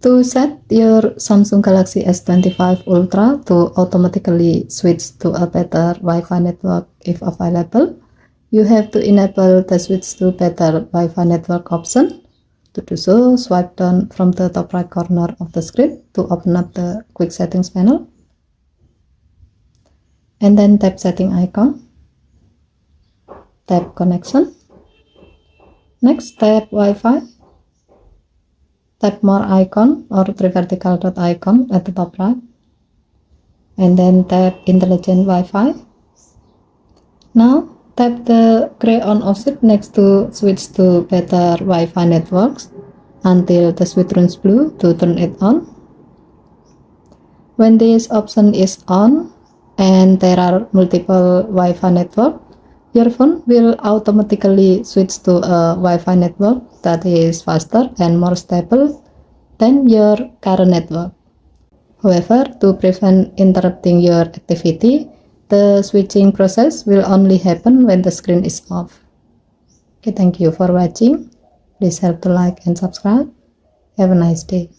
To set your Samsung Galaxy S25 Ultra to automatically switch to a better Wi-Fi network if available, you have to enable the switch to better Wi-Fi network option. To do so, swipe down from the top right corner of the screen to open up the quick settings panel. And then tap setting icon. Tap connection. Next, tap Wi-Fi. Tap more icon or three vertical dot icon at the top right. And then tap intelligent Wi-Fi. Now, tap the gray on off switch next to switch to better Wi-Fi networks until the switch turns blue to turn it on. When this option is on and there are multiple Wi-Fi networks, your phone will automatically switch to a Wi-Fi network that is faster and more stable than your current network. However, to prevent interrupting your activity, the switching process will only happen when the screen is off. Okay, thank you for watching. Please help to like and subscribe. Have a nice day.